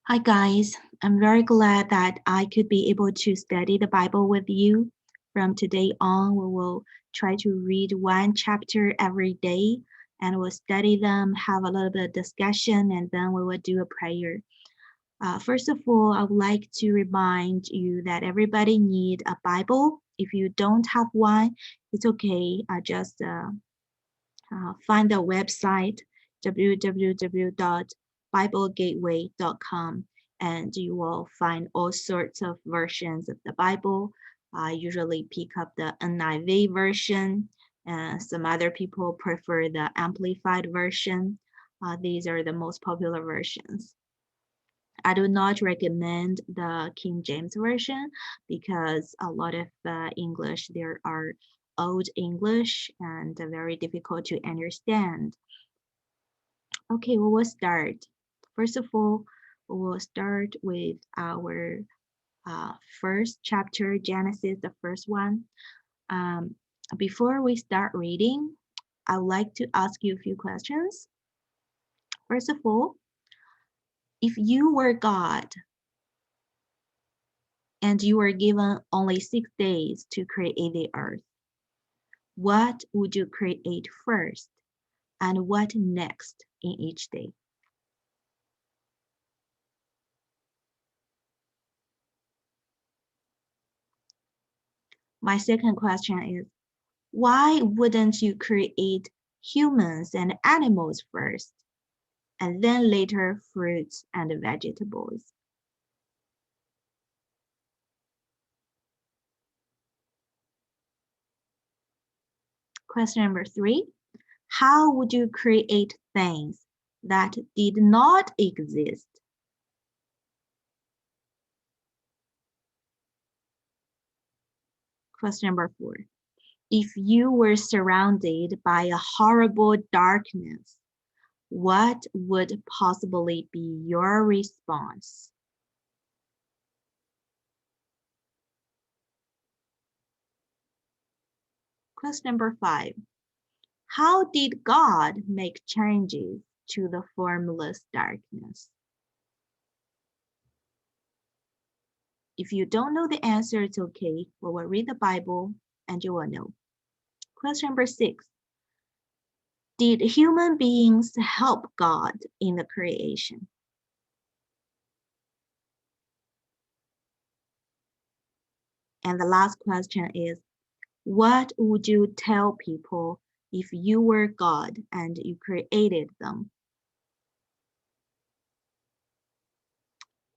Hi, guys. I'm very glad that I could be able to study the Bible with you. From today on, we will try to read one chapter every day and we'll study them, have a little bit of discussion, and then we will do a prayer. First of all, I would like to remind you that everybody need a Bible. If you don't have one, it's okay. Just find the website www.biblegateway.com and you will find all sorts of versions of the Bible. I usually pick up the NIV version, and some other people prefer the amplified version. These are the most popular versions. I do not recommend the King James Version because a lot of English there are old English and very difficult to understand. Okay, we will start. First of all, we will start with our first chapter, Genesis, the first one. Um, Before we start reading, I would like to ask you a few questions. First of all, if you were God and you were given only 6 days to create the earth, what would you create first and what next in each day? My second question is, why wouldn't you create humans and animals first, and then later fruits and vegetables? Question number three, how would you create things that did not exist? Question number four, if you were surrounded by a horrible darkness, what would possibly be your response? Question number five, how did God make changes to the formless darkness? If you don't know the answer, it's okay. We will read the Bible and you will know. Question number six, did human beings help God in the creation? And the last question is, what would you tell people if you were God and you created them?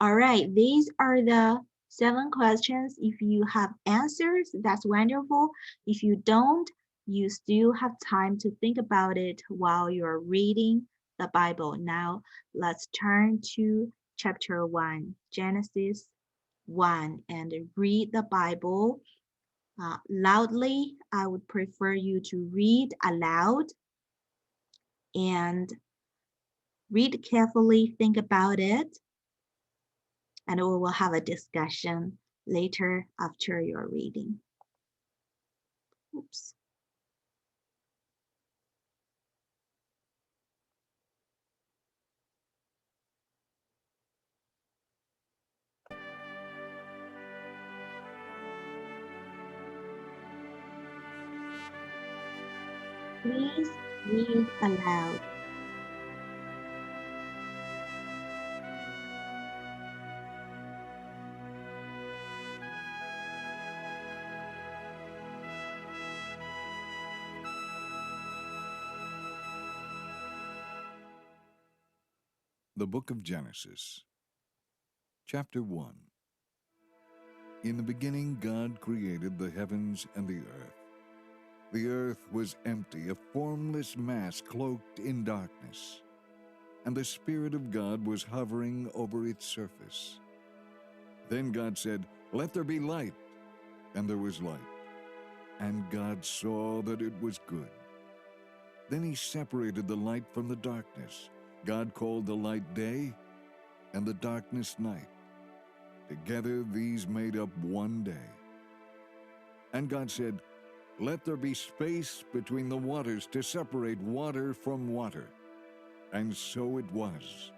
All right, these are the 7 questions. If you have answers, that's wonderful. If you don't, you still have time to think about it while you're reading the Bible. Now, let's turn to chapter 1, Genesis 1, and read the Bible loudly. I would prefer you to read aloud and read carefully, think about it, and we will have a discussion later after your reading. Oops. Please read aloud. The Book of Genesis, Chapter 1. In the beginning, God created the heavens and the earth. The earth was empty, a formless mass cloaked in darkness, and the Spirit of God was hovering over its surface. Then God said, "Let there be light," and there was light. And God saw that it was good. Then he separated the light from the darkness. God called the light day, and the darkness night. Together these made up one day. And God said, "Let there be space between the waters to separate water from water." And so it was.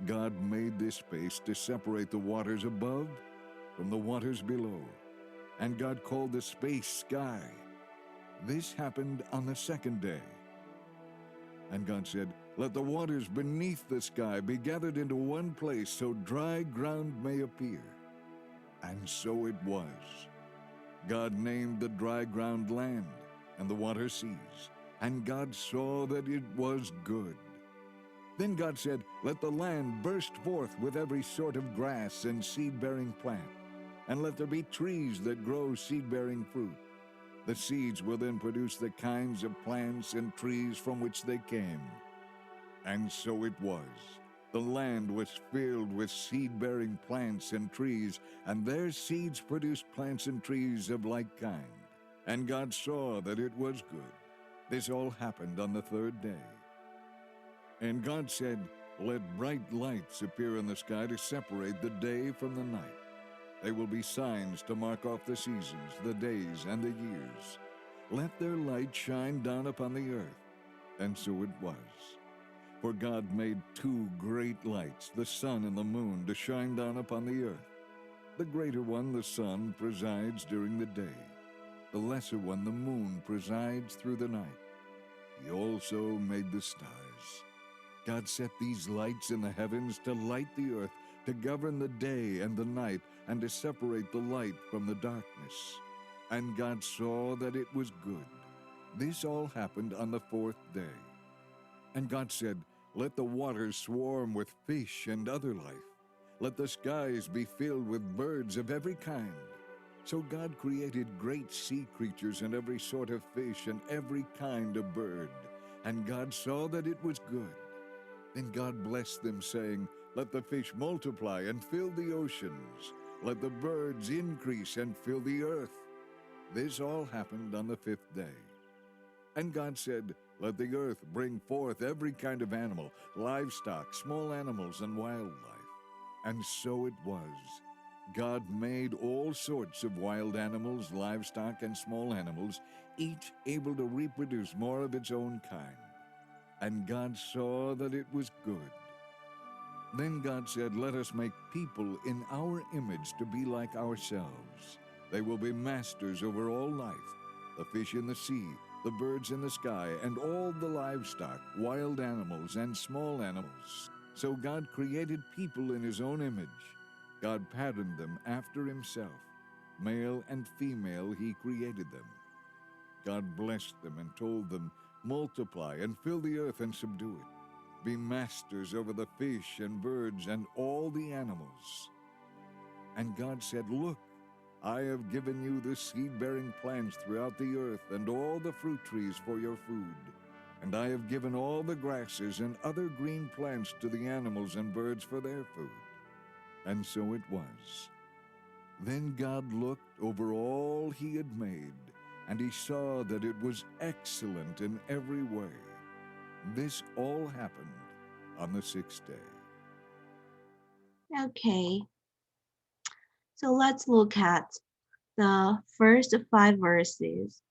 God made this space to separate the waters above from the waters below, and God called the space sky. This happened on the second day. And God said, "Let the waters beneath the sky be gathered into one place so dry ground may appear." And so it was. God named the dry ground land, and the water seas. And God saw that it was good. Then God said, "Let the land burst forth with every sort of grass and seed-bearing plant, and let there be trees that grow seed-bearing fruit. The seeds will then produce the kinds of plants and trees from which they came." And so it was. The land was filled with seed-bearing plants and trees, and their seeds produced plants and trees of like kind. And God saw that it was good. This all happened on the third day. And God said, "Let bright lights appear in the sky to separate the day from the night. They will be signs to mark off the seasons, the days, and the years. Let their light shine down upon the earth." And so it was. For God made two great lights, the sun and the moon, to shine down upon the earth. The greater one, the sun, presides during the day. The lesser one, the moon, presides through the night. He also made the stars. God set these lights in the heavens to light the earth, to govern the day and the night, and to separate the light from the darkness. And God saw that it was good. This all happened on the fourth day. And God said, "Let the waters swarm with fish and other life. Let the skies be filled with birds of every kind." So God created great sea creatures and every sort of fish and every kind of bird. And God saw that it was good. Then God blessed them, saying, "Let the fish multiply and fill the oceans. Let the birds increase and fill the earth." This all happened on the fifth day. And God said, "Let the earth bring forth every kind of animal, livestock, small animals, and wildlife." And so it was. God made all sorts of wild animals, livestock, and small animals, each able to reproduce more of its own kind. And God saw that it was good. Then God said, "Let us make people in our image to be like ourselves. They will be masters over all life, the fish in the sea, the birds in the sky, and all the livestock, wild animals, and small animals." So God created people in his own image. God patterned them after himself. Male and female he created them. God blessed them and told them, "Multiply and fill the earth and subdue it. Be masters over the fish and birds and all the animals." And God said, "Look, I have given you the seed-bearing plants throughout the earth and all the fruit trees for your food. And I have given all the grasses and other green plants to the animals and birds for their food." And so it was. Then God looked over all he had made, and he saw that it was excellent in every way. This all happened on the sixth day. Okay, so let's look at the first 5 verses.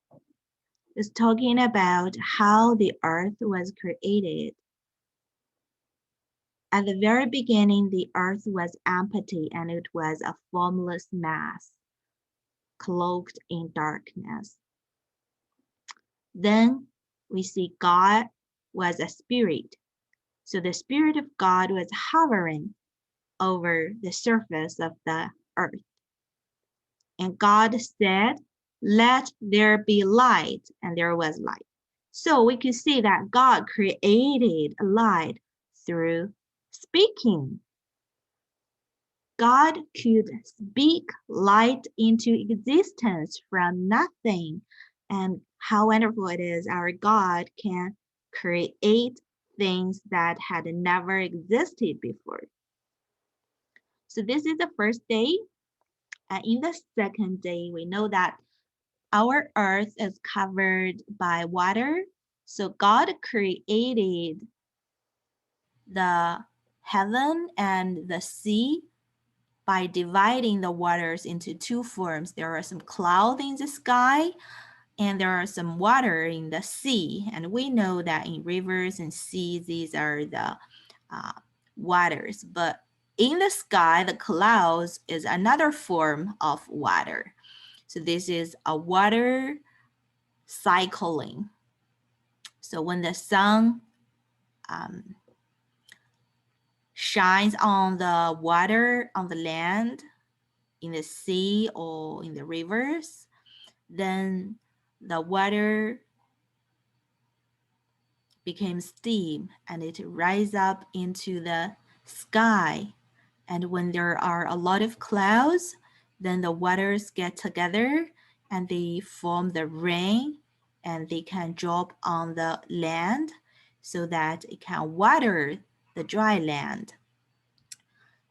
It's talking about how the earth was created. At the very beginning, the earth was empty and it was a formless mass, cloaked in darkness. Then we see God was a spirit. So the Spirit of God was hovering over the surface of the earth. And God said, "Let there be light," and there was light. So we could see that God created light through speaking. God could speak light into existence from nothing. And how wonderful it is our God can create things that had never existed before. So this is the first day. And in the second day, we know that our earth is covered by water. So God created the heaven and the sea by dividing the waters into two forms. There are some clouds in the sky and there are some water in the sea. And we know that in rivers and seas, these are the uh, waters. But in the sky, the clouds is another form of water. So this is a water cycling. So when the sun shines on the water, on the land, in the sea or in the rivers, then the water became steam and it rises up into the sky. And when there are a lot of clouds, then the waters get together and they form the rain, and they can drop on the land so that it can water the dry land.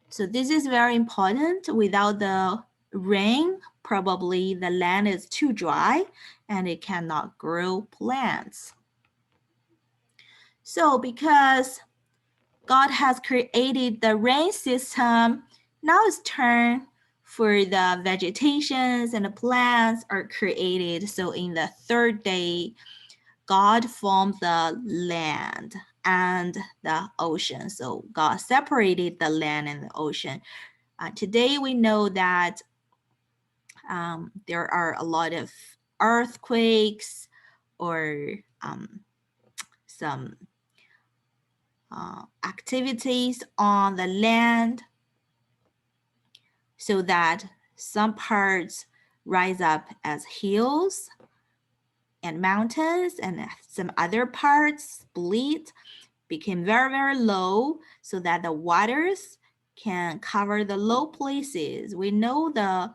So this is very important. Without the rain, probably the land is too dry and it cannot grow plants. So because God has created the rain system, now it's turn for the vegetations and the plants are created. So in the third day, God formed the land and the ocean. So God separated the land and the ocean. Today we know that there are a lot of earthquakes or some activities on the land, so that some parts rise up as hills and mountains, and some other parts split, became very, very low, so that the waters can cover the low places. We know the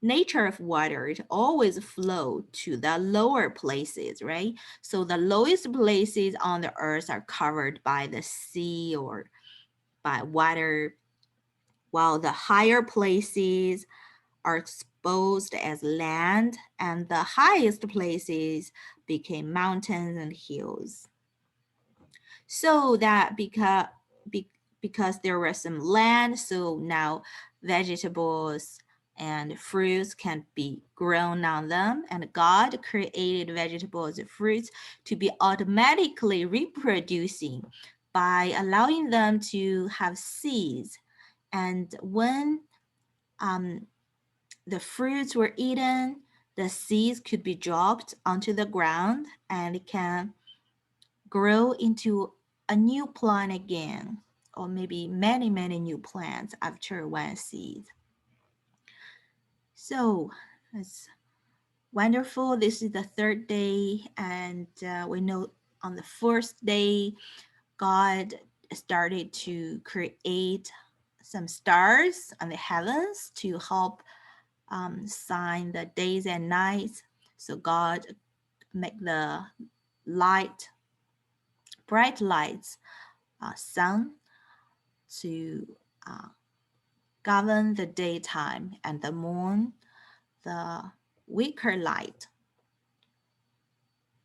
nature of water, it always flow to the lower places, right? So the lowest places on the earth are covered by the sea or by water, while the higher places are exposed as land, and the highest places became mountains and hills. So that because there was some land, so now vegetables and fruits can be grown on them, and God created vegetables and fruits to be automatically reproducing by allowing them to have seeds. And when the fruits were eaten, the seeds could be dropped onto the ground and it can grow into a new plant again, or maybe many, many new plants after one seed. So it's wonderful. This is the third day, and we know on the fourth day, God started to create some stars on the heavens to help sign the days and nights. So God make the light, bright lights, sun to govern the daytime, and the moon, the weaker light,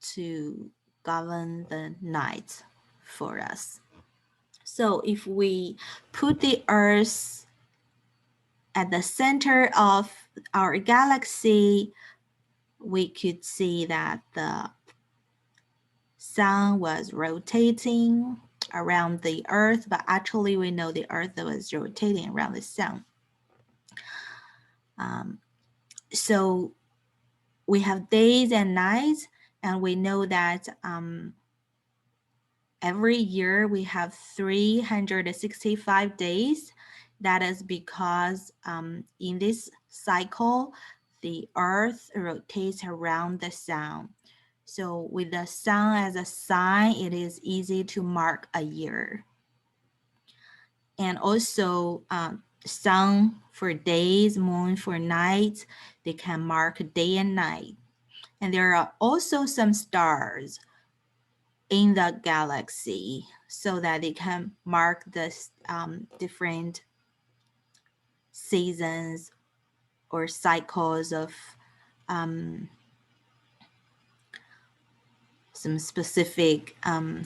to govern the night for us. So if we put the earth at the center of our galaxy, we could see that the sun was rotating around the earth, but actually we know the earth was rotating around the sun. So we have days and nights, and we know that every year we have 365 days. That is because in this cycle, the earth rotates around the sun. So with the sun as a sign, it is easy to mark a year. And also sun for days, moon for nights, they can mark day and night. And there are also some stars in the galaxy so that they can mark the different seasons or cycles of some specific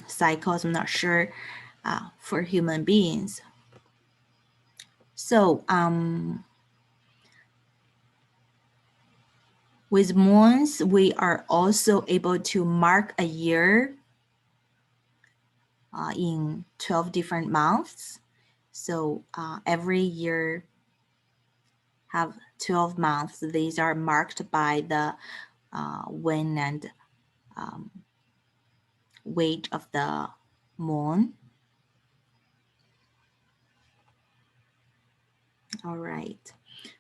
cycles, I'm not sure, for human beings. So with moons, we are also able to mark a year in 12 different months. So every year have 12 months. These are marked by the wind and um, weight of the moon. All right.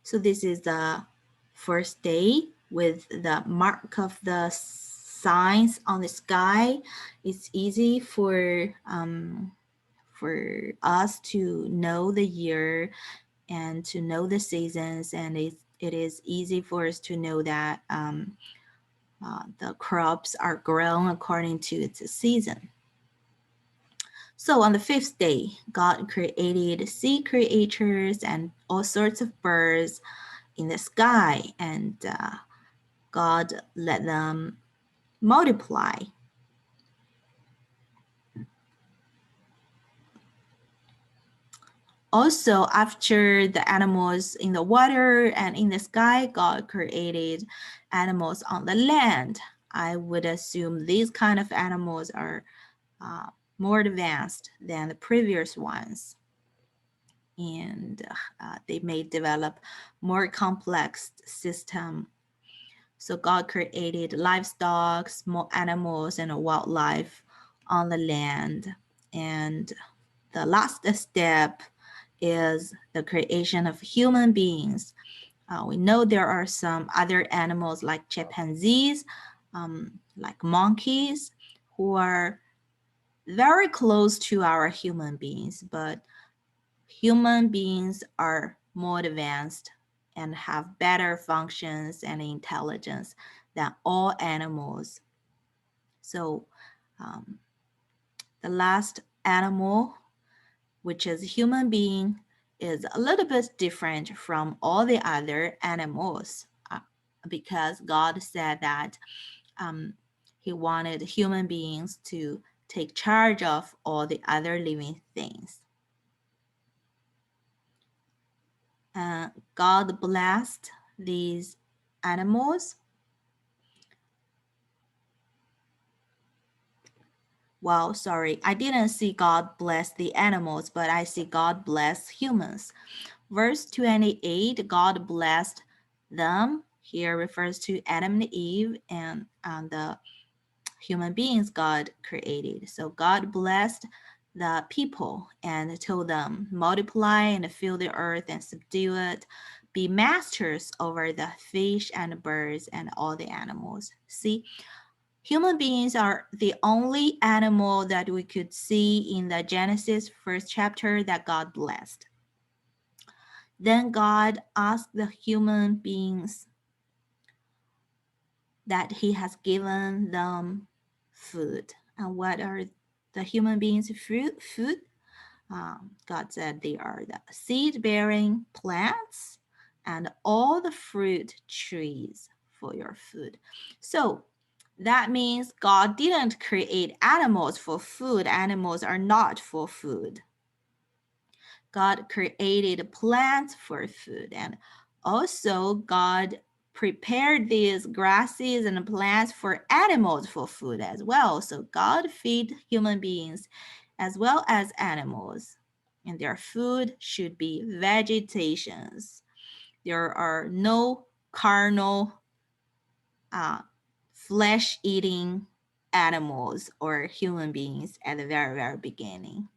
So this is the first day with the mark of the signs on the sky. It's easy for us to know the year and to know the seasons, and it is easy for us to know that the crops are grown according to its season. So on the fifth day, God created sea creatures and all sorts of birds in the sky, and God let them multiply. Also, after the animals in the water and in the sky, God created animals on the land. I would assume these kind of animals are uh, more advanced than the previous ones, and they may develop more complex system. So God created livestock, small animals, and wildlife on the land. And the last step is the creation of human beings. We know there are some other animals like chimpanzees, like monkeys, who are very close to our human beings, but human beings are more advanced and have better functions and intelligence than all animals. So, um, the last animal, which is human being, is a little bit different from all the other animals because God said that um, He wanted human beings to take charge of all the other living things. God blessed these animals. Well, sorry, I didn't see God bless the animals, but I see God bless humans. Verse 28, God blessed them. Here refers to Adam and Eve and the human beings God created. So God blessed the people and told them, multiply and fill the earth and subdue it, be masters over the fish and birds and all the animals. See, human beings are the only animal that we could see in the Genesis first chapter that God blessed. Then God asked the human beings that he has given them food. And what are the human beings' food? God said they are the seed-bearing plants and all the fruit trees for your food. So that means God didn't create animals for food. Animals are not for food. God created plants for food, and also God prepared these grasses and plants for animals for food as well. So God feed human beings as well as animals, and their food should be vegetations. There are no carnal, uh, flesh-eating animals or human beings at the very, very beginning.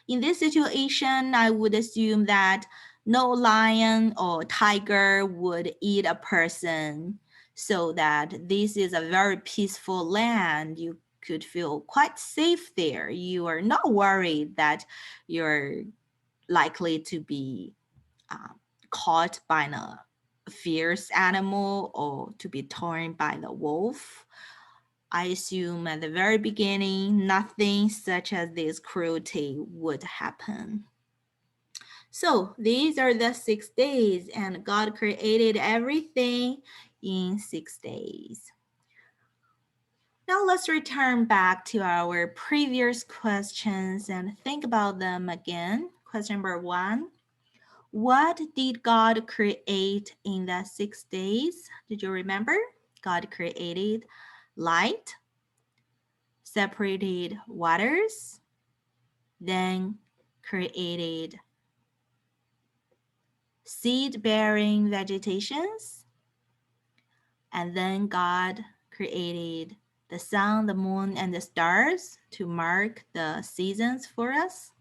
In this situation, I would assume that no lion or tiger would eat a person, so that this is a very peaceful land. You could feel quite safe there. You are not worried that you're likely to be caught by a fierce animal or to be torn by the wolf. I assume at the very beginning, nothing such as this cruelty would happen. So these are the 6 days, and God created everything in 6 days. Now let's return back to our previous questions and think about them again. Question number 1. What did God create in the 6 days? Did you remember? God created light, separated waters, then created seed-bearing vegetations, and then God created the sun, the moon, and the stars to mark the seasons for us.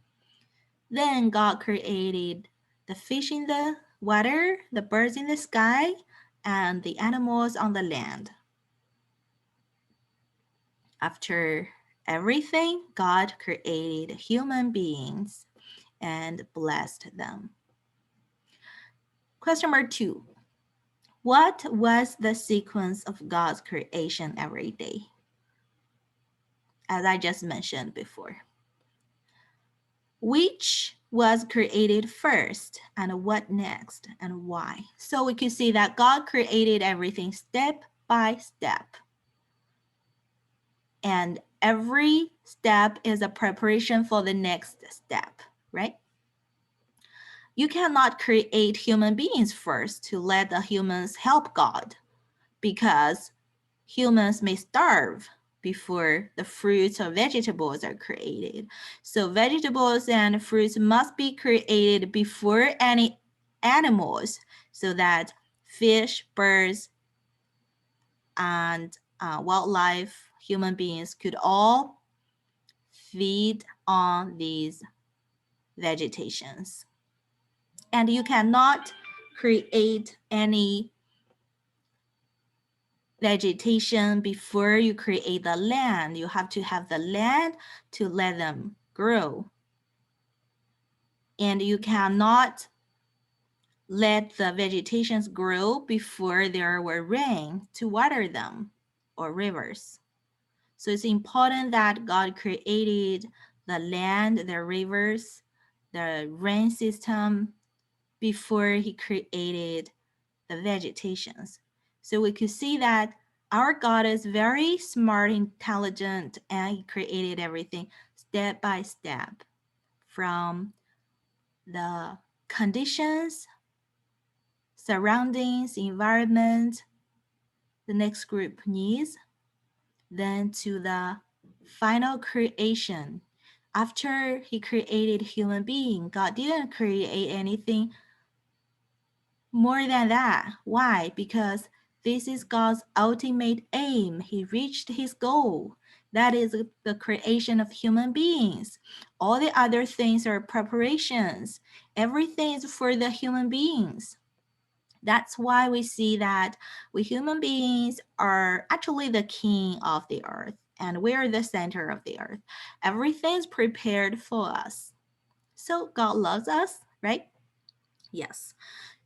Then God created the fish in the water, the birds in the sky, and the animals on the land. After everything, God created human beings and blessed them. Question number 2. What was the sequence of God's creation every day? As I just mentioned before. Which was created first and what next and why? So we could see that God created everything step by step. And every step is a preparation for the next step, right? You cannot create human beings first to let the humans help God, because humans may starve before the fruits or vegetables are created. So vegetables and fruits must be created before any animals, so that fish, birds, and wildlife, human beings could all feed on these vegetations. And you cannot create any vegetation before you create the land. You have to have the land to let them grow. And you cannot let the vegetations grow before there were rain to water them or rivers. So it's important that God created the land, the rivers, the rain system before he created the vegetations. So we could see that our God is very smart, intelligent, and he created everything step by step, from the conditions, surroundings, environment, the next group needs, then to the final creation. After he created human being, God didn't create anything more than that. Why? Because this is God's ultimate aim. He reached his goal. That is the creation of human beings. All the other things are preparations. Everything is for the human beings. That's why we see that we human beings are actually the king of the earth, and we're the center of the earth. Everything's prepared for us. So God loves us, right? Yes.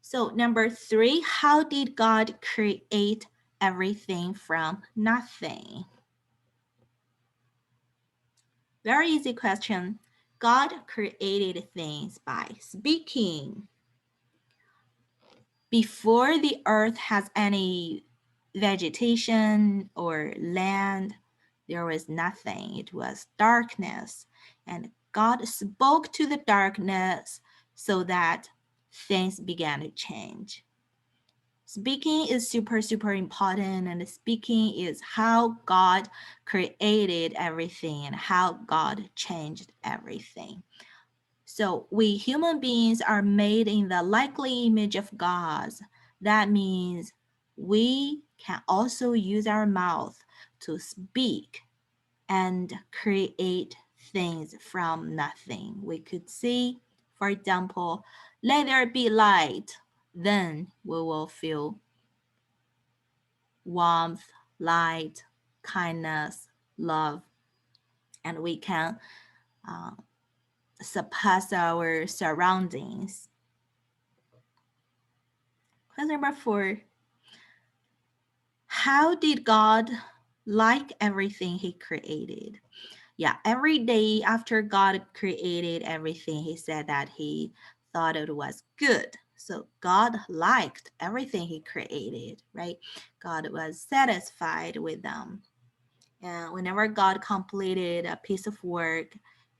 So number 3, how did God create everything from nothing? Very easy question. God created things by speaking. Before the earth has any vegetation or land, there was nothing. It was darkness. And God spoke to the darkness so that things began to change. Speaking is super important, and speaking is how God created everything and how God changed everything. So we human beings are made in the likely image of God. That means we can also use our mouth to speak and create things from nothing. We could say, for example, let there be light. Then we will feel warmth, light, kindness, love, and we can uh, surpass our surroundings. Question number 4. How did God like everything he created? Yeah, every day after God created everything, he said that he thought it was good. So God liked everything he created, right? God was satisfied with them. And whenever God completed a piece of work,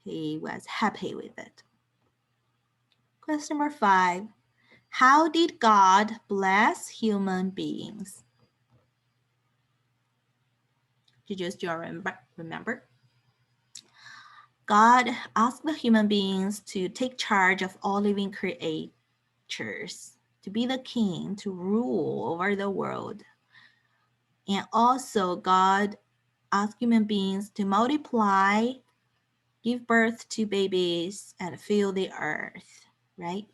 he was happy with it. Question number 5. How did God bless human beings? Did you still remember? God asked the human beings to take charge of all living creatures, to be the king, to rule over the world. And also, God asked human beings to multiply, give birth to babies, and fill the earth, right?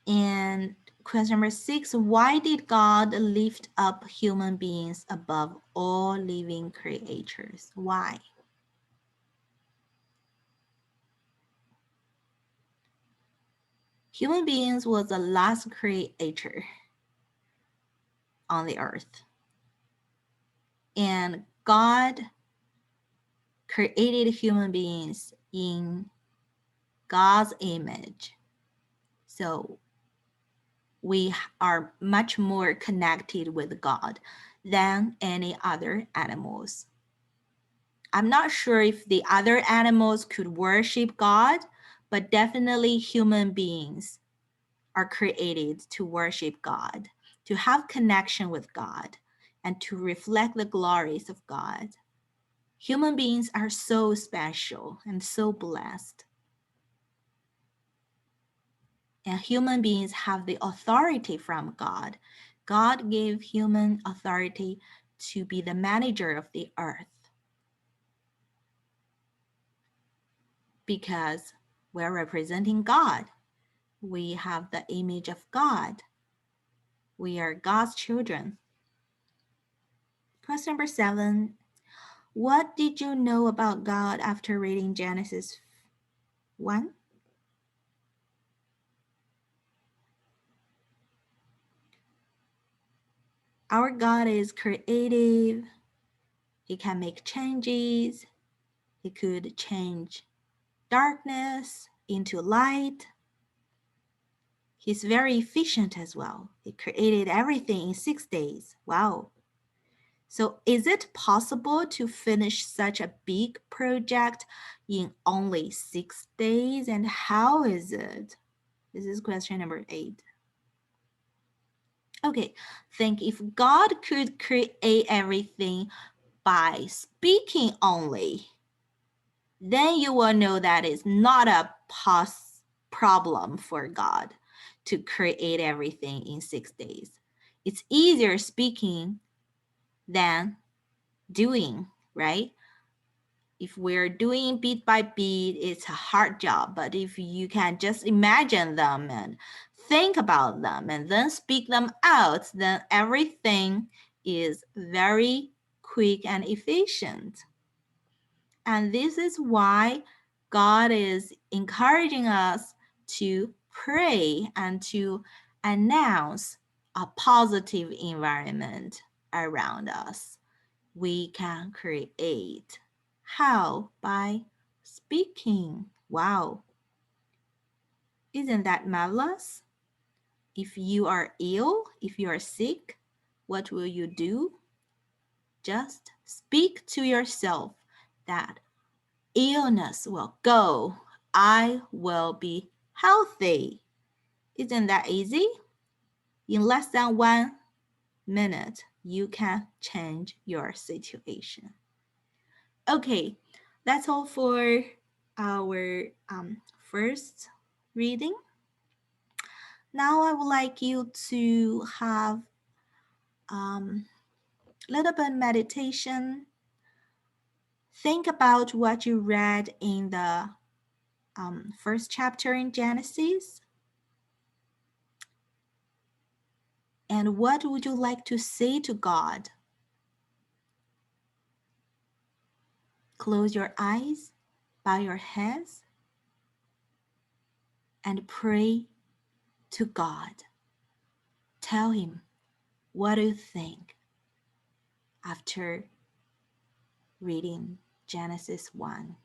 And question number 6, why did God lift up human beings above all living creatures? Why? Human beings was the last creature on the earth. And God created human beings in God's image. So we are much more connected with God than any other animals. I'm not sure if the other animals could worship God, but definitely human beings are created to worship God, to have connection with God, and to reflect the glories of God. Human beings are so special and so blessed. And human beings have the authority from God. God gave human authority to be the manager of the earth because we're representing God. We have the image of God. We are God's children. Question number 7. What did you know about God after reading Genesis 1? Our God is creative. He can make changes. He could change darkness into light. He's very efficient as well. He created everything in 6 days. Wow. So is it possible to finish such a big project in only 6 days? And how is it? This is question number 8. Okay, think if God could create everything by speaking only, then you will know that it's not a problem for God to create everything in 6 days. It's easier speaking than doing, right? If we're doing beat by beat, it's a hard job. But if you can just imagine them and think about them and then speak them out, then everything is very quick and efficient. And this is why God is encouraging us to pray and to announce a positive environment around us. We can create. How? By speaking. Wow. Isn't that marvelous? If you are ill, if you are sick, what will you do? Just speak to yourself that illness will go. I will be healthy. Isn't that easy? In less than 1 minute, you can change your situation. Okay, that's all for our first reading. Now I would like you to have a little bit meditation. Think about what you read in the first chapter in Genesis. And what would you like to say to God? Close your eyes, bow your heads, and pray to God. Tell Him what you think after reading Genesis 1.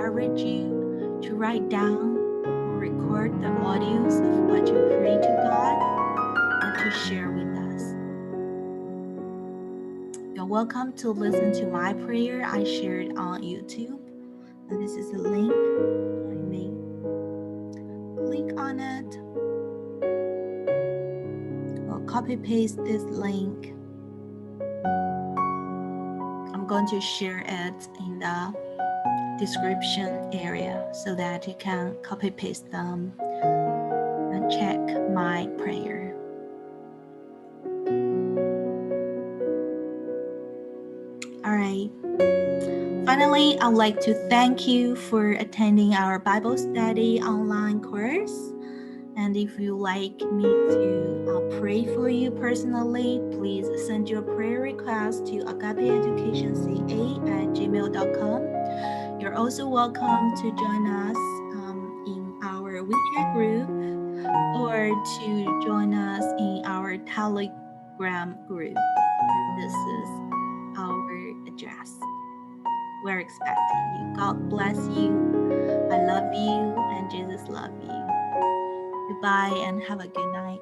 encourage you to write down or record the audios of what you pray to God and to share with us. You're welcome to listen to my prayer I shared on YouTube. And this is a link. I may click on it or copy paste this link. I'm going to share it in the description area so that you can copy paste them and check my prayer. All right. Finally, I'd like to thank you for attending our Bible study online course. And if you like me to pray for you personally, please send your prayer request to agapeeducationca@gmail.com. You're also welcome to join us in our WeChat group or to join us in our Telegram group. This is our address. We're expecting you. God bless you. I love you and Jesus loves you. Goodbye and have a good night.